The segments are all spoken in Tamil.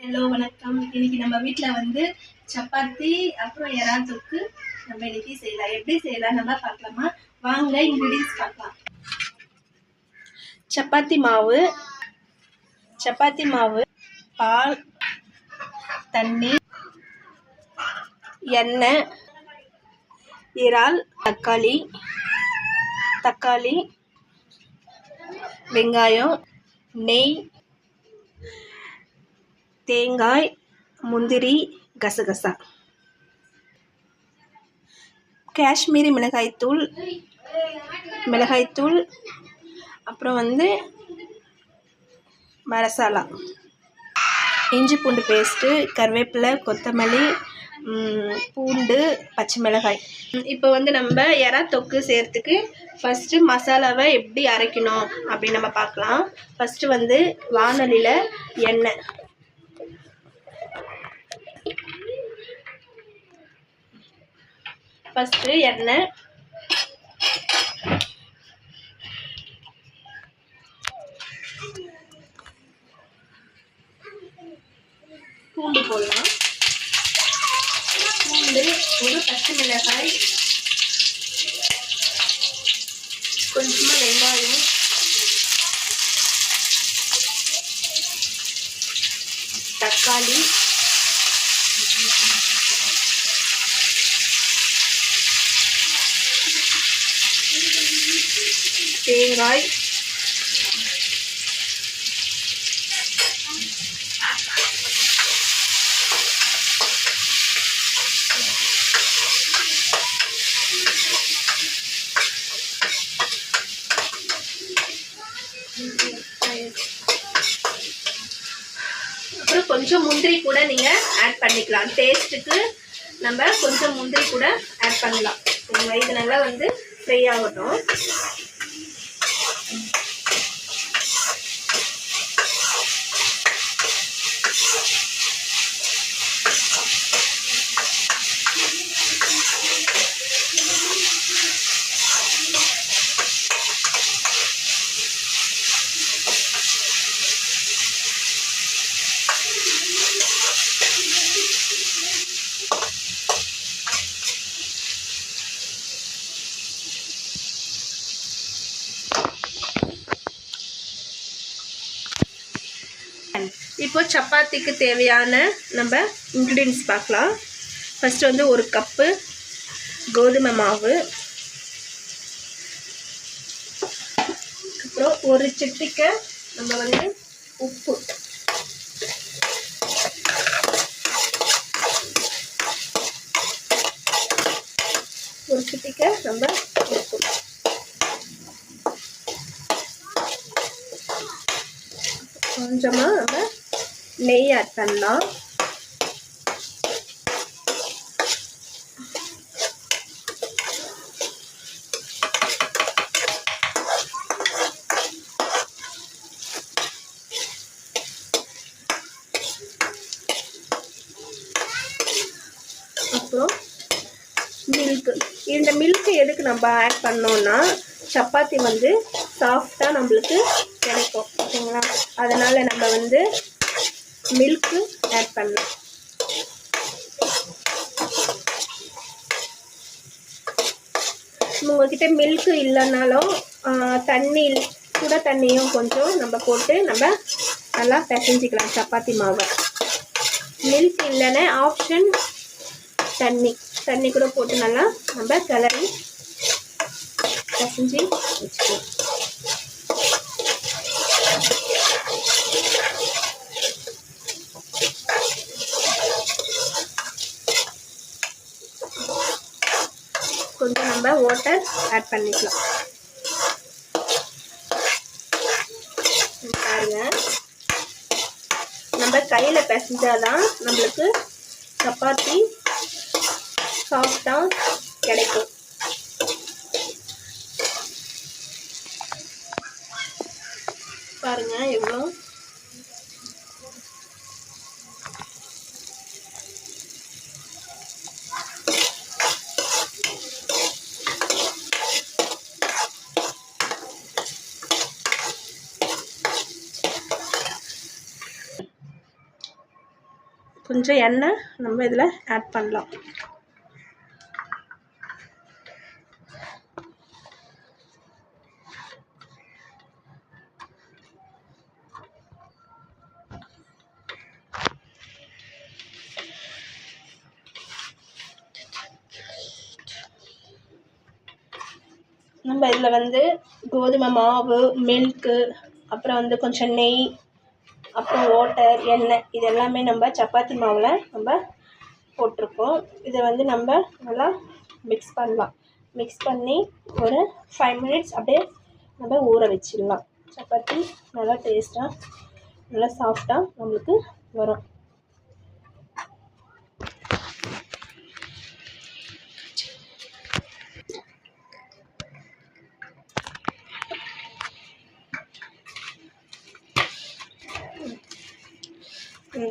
ஹலோ வணக்கம். இன்னைக்கு நம்ம வீட்டில் வந்து சப்பாத்தி அப்புறம் இறால் தொக்கு நம்ம இன்னைக்கு செய்யலாம். எப்படி செய்யலாம் நம்ம பார்க்கலாமா? வாங்க இன்க்ரீடியன்ஸ் பார்க்கலாம். சப்பாத்தி மாவு, பால், தண்ணி, எண்ணெய், இறால், தக்காளி, வெங்காயம், நெய், தேங்காய், முந்திரி, கசகசா, காஷ்மீரி மிளகாய்த்தூள், அப்புறம் வந்து மசாலா, இஞ்சி பூண்டு பேஸ்ட்டு, கருவேப்பிலை, கொத்தமல்லி, பூண்டு, பச்சை மிளகாய். இப்போ வந்து நம்ம இறா தொக்கு செய்கிறதுக்கு ஃபஸ்ட்டு மசாலாவை எப்படி அரைக்கணும் அப்படின்னு நம்ம பார்க்கலாம். ஃபஸ்ட்டு வந்து வாணலியில் எண்ணெய், பூண்டு போடலாம். பூண்டு, ஒரு பச்சை மிளகாய், கொஞ்சமாக வெங்காயம், தக்காளி, தேங்காய், அப்புறம் கொஞ்சம் முந்திரி கூட நீங்கள் ஆட் பண்ணிக்கலாம். டேஸ்ட்டுக்கு நம்ம கொஞ்சம் முந்திரி கூட ஆட் பண்ணலாம். இது நல்லா வந்து ஃப்ரை ஆகட்டும். இப்போ சப்பாத்திக்கு தேவையான நம்ம இன்க்ரீடியன்ஸ் பார்க்கலாம். ஃபஸ்ட்டு வந்து ஒரு கப்பு கோதுமை மாவு, அப்புறம் ஒரு சிட்டிக்கை நம்ம வந்து உப்பு, கொஞ்சமாக நம்ம நெய் ஆட் பண்ணலாம். அப்புறம் இந்த மில்க்கு எதுக்கு நம்ம ஆட் பண்ணோம்னா சப்பாத்தி வந்து சாஃப்டாக நம்மளுக்கு கிடைக்கும், ஓகேங்களா? அதனால் நம்ம வந்து மில்க்கு ஆட் பண்ணலாம். உங்கள்கிட்ட மில்க்கு இல்லைனாலும் சுட தண்ணியும் கொஞ்சம் நம்ம போட்டு நம்ம நல்லா பிசைஞ்சிக்கலாம் சப்பாத்தி மாவை. மில்க் இல்லைன்னா ஆப்ஷன் தண்ணி கூட போட்டு நல்லா நம்ம கிளறி பிசைஞ்சி வச்சுக்கலாம். கொஞ்சம் நம்ம வாட்டர் ஆட் பண்ணிக்கலாம். பாருங்க, நம்ம கையில் பிசைஞ்சாதான் நம்மளுக்கு சப்பாத்தி சாஃப்டாக கிடைக்கும். பாருங்க எவ்வளோ கொஞ்சம் எண்ணெய் நம்ம இதில் ஆட் பண்ணலாம். நம்ம இதில் வந்து கோதுமை மாவு, மில்க்கு, அப்புறம் வந்து கொஞ்சம் நெய், அப்புறம் வாட்டர், எண்ணெய் இது எல்லாமே நம்ம சப்பாத்தி மாவில் நம்ம போட்டிருக்கோம். இதை வந்து நம்ம நல்லா மிக்ஸ் பண்ணலாம். மிக்ஸ் பண்ணி ஒரு 5 மினிட்ஸ் அப்படியே நம்ம ஊற வச்சிடலாம். சப்பாத்தி நல்லா டேஸ்ட்டாக நல்லா சாஃப்டாக நம்மளுக்கு வரும்.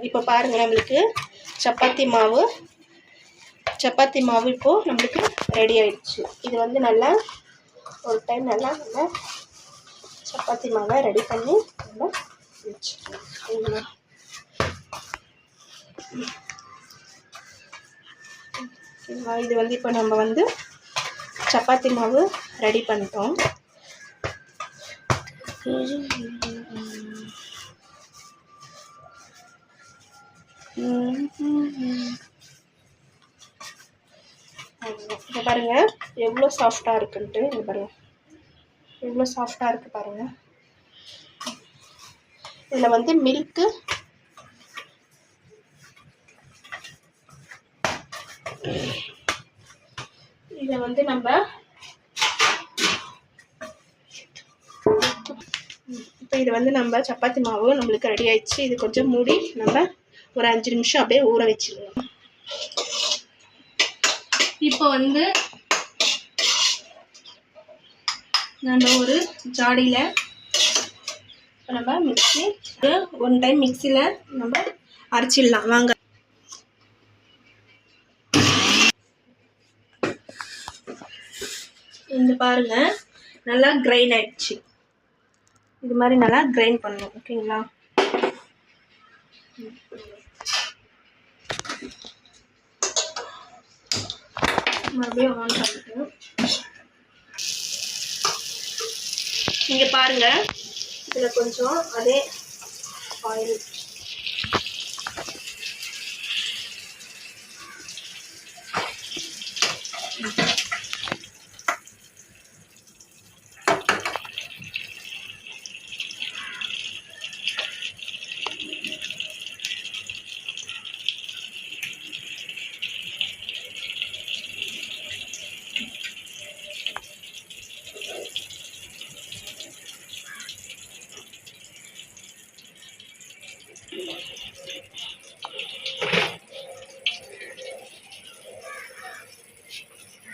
இப்போ பாருங்கள், நம்மளுக்கு சப்பாத்தி மாவு இப்போது நம்மளுக்கு ரெடி ஆயிடுச்சு. இது வந்து நல்லா ஒரு டைம் நல்லா நம்ம சப்பாத்தி மாவை ரெடி பண்ணி நம்ம வச்சுக்கலாம். இது வந்து இப்போ நம்ம வந்து சப்பாத்தி மாவு ரெடி பண்ணிட்டோம். இப்போ பாருங்கள் எவ்வளோ சாஃப்டாக இருக்குன்ட்டு. இது பாருங்கள் எவ்வளோ சாஃப்டாக இருக்குது பாருங்கள். இதில் வந்து மில்க்கு, இதை வந்து நம்ம இப்போ இது வந்து நம்ம சப்பாத்தி மாவு நம்மளுக்கு ரெடி ஆயிடுச்சு. இது கொஞ்சம் மூடி நம்ம ஒரு 5 நிமிஷம் அப்படியே ஊற வச்சிடலாம். இப்போ வந்து நம்ம ஒரு ஜாடியில் நம்ம மிக்ஸி ஒன் டைம் மிக்ஸியில் நம்ம அரைச்சிடலாம். வாங்க. இந்த பாருங்கள் நல்லா கிரைண்ட் ஆயிடுச்சு. இது மாதிரி நல்லா கிரைண்ட் பண்ணணும். ஓகேங்களா? மறுபடியும் ஆன் பண்ணிட்டு இங்கே பாருங்கள், இதில் கொஞ்சம் அதே ஆயில்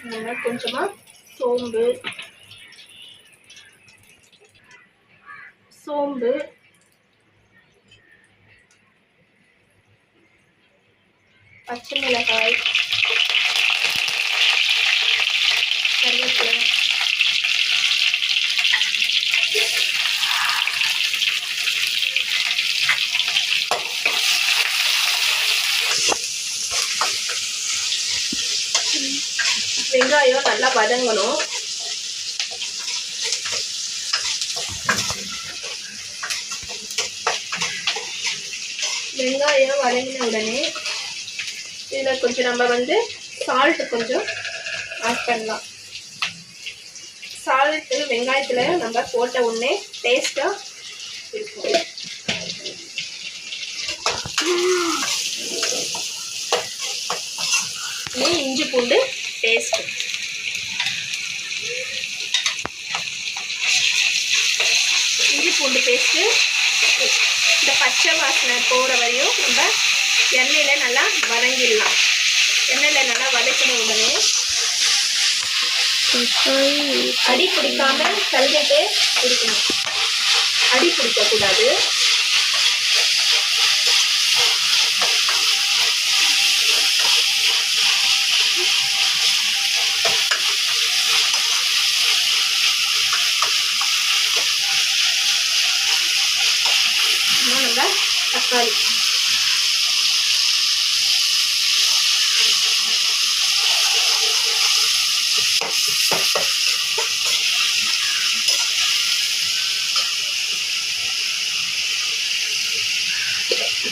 நம்ம கொஞ்சமாக சோம்பு, பச்சை மிளகாய், கருவேப்பிலை, வெங்காயம் நல்லா வதங்கணும். வெங்காயம் வதங்கின உடனே இதில் கொஞ்சம் நம்ம வந்து சால்ட்டு கொஞ்சம் ஆட் பண்ணலாம். சால்ட்டு வெங்காயத்தில் நம்ம போட்ட உடனே டேஸ்ட்டாக இருக்கும். இஞ்சி பூண்டு பேஸ்ட், இஞ்சி பூண்டு பேஸ்ட்டு இந்த பச்சை வாசனை போகிற வரையும் நம்ம எண்ணெயில் நல்லா வதங்கிடலாம். எண்ணெயில் நல்லா வதக்கின உடனே அடி பிடிக்காமல் கலந்துட்டே இருக்கணும். அடி பிடிக்கக்கூடாது. நம்ம தக்காளி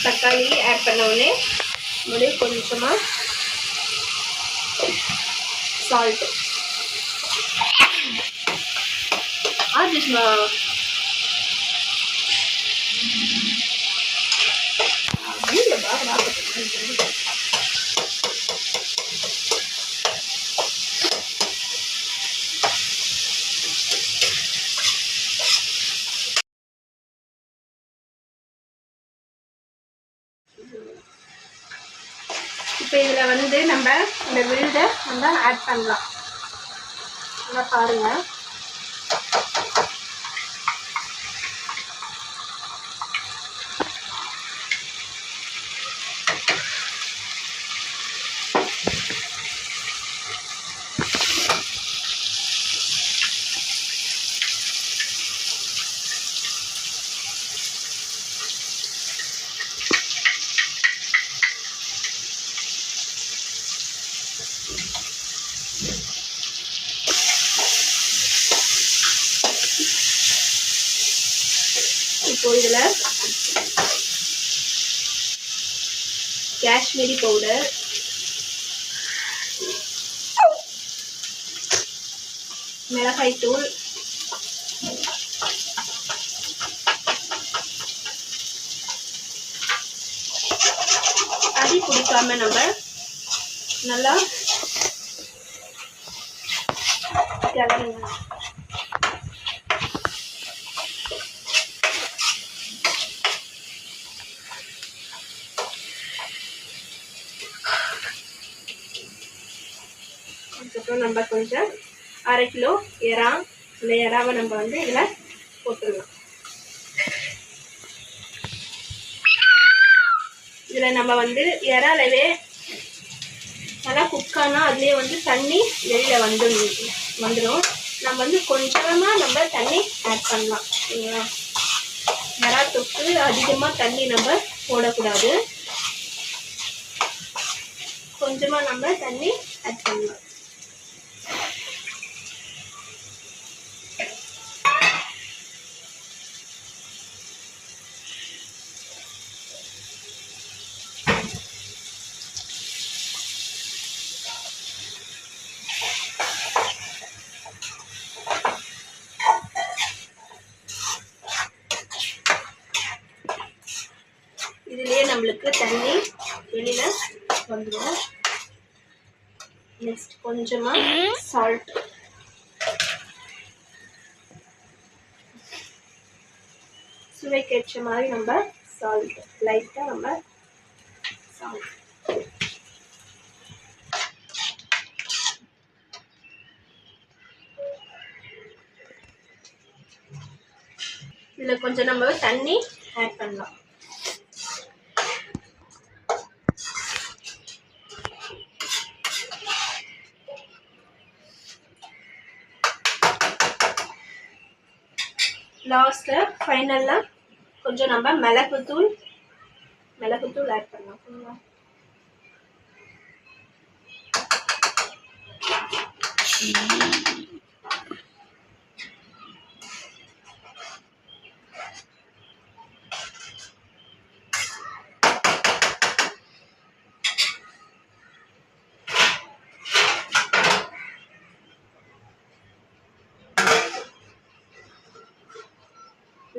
தக்காளி ஆட் பண்ண உடனே மறுபடியும் கொஞ்சமாக சால்ட்டு ஆச்சுமா. இப்போ இதில் வந்து நம்ம இந்த விழுதை நம்ம ஆட் பண்ணலாம். நல்லா பாருங்கள். இப்போ இதில் காஷ்மீரி பவுடர், மிளகாய் தூள், அடி பிடிக்காம நம்ம நல்லா கிளறுங்க. அதுக்கப்புறம் நம்ம கொஞ்சம் 1/2 கிலோ எறா, இந்த எறாவை நம்ம வந்து இதில் போட்டுடலாம். இதில் நம்ம வந்து எறாலவே நல்லா குக்கானால் அதுலேயே வந்து தண்ணி வெளியில் வந்துடும். நம்ம வந்து கொஞ்சமாக நம்ம தண்ணி ஆட் பண்ணலாம். சரிங்களா? எறா தொக்கு அதிகமாக தண்ணி நம்ம போடக்கூடாது. கொஞ்சமாக நம்ம தண்ணி ஆட் பண்ணலாம். இதுலேயே நம்மளுக்கு தண்ணி வெளியில் வந்துடும். நெக்ஸ்ட் கொஞ்சமாக சால்ட், சுவைக்கு ஏற்ற மாதிரி நம்ம சால்ட் லைட்டாக நம்ம சால்ட். இதில் கொஞ்சம் நம்ம தண்ணி ஆட் பண்ணலாம். லாஸ்ட்டில் ஃபைனலாக கொஞ்சம் நம்ம மிளகுத்தூள் ஆட் பண்ணலாம்.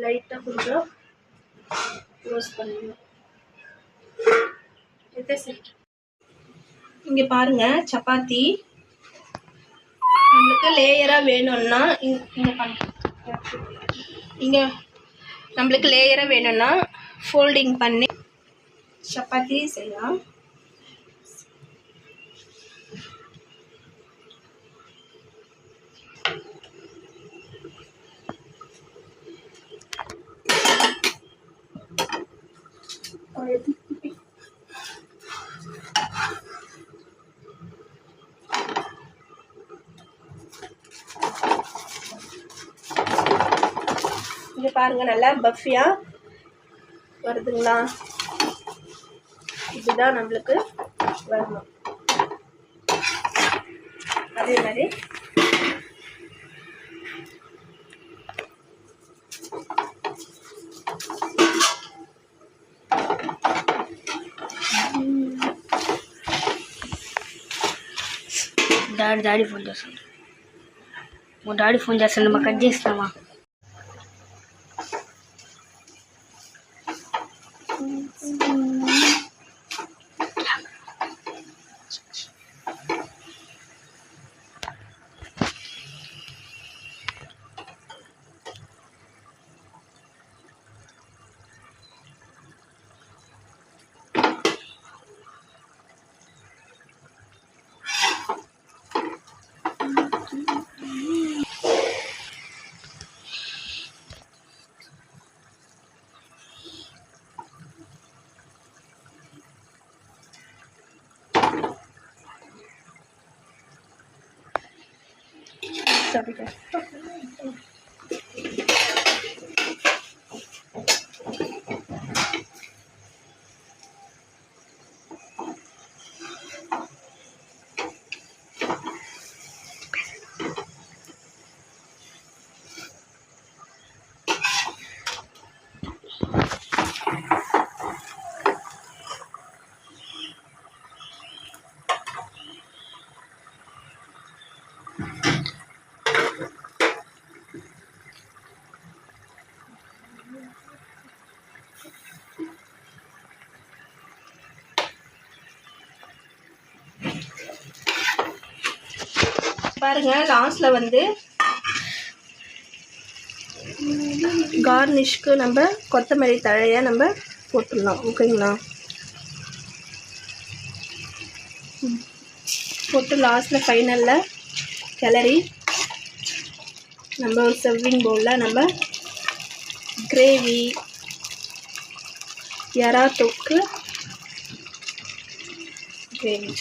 லைட்டாக கொஞ்சம் ரோஸ்ட் பண்ணிடணும். இங்கே பாருங்கள், சப்பாத்தி நம்மளுக்கு லேயராக வேணும்னா இங்கே நம்மளுக்கு லேயராக வேணும்னா ஃபோல்டிங் பண்ணி சப்பாத்தி செய்யலாம். இங்கே பாருங்கள், நல்லா பஃபியாக வருதுங்களா? இதுதான் நம்மளுக்கு வரணும். அதே மாதிரி డాడీ ఫోన్ చేస్తాను. మా డాడీ ఫోన్ చేస్తాను, మా కట్ చేస్తామా. பாருங்க, லாஸ்ட்டில் வந்து கார்னிஷ்க்கு நம்ம கொத்தமல்லி தழையை நம்ம போட்டுடலாம். ஓகேங்களா? போட்டு லாஸ்ட்டில் ஃபைனலில் கிளறி நம்ம ஒரு சர்விங் பவுலில் நம்ம கிரேவி, எறா தொக்கு கிரேவி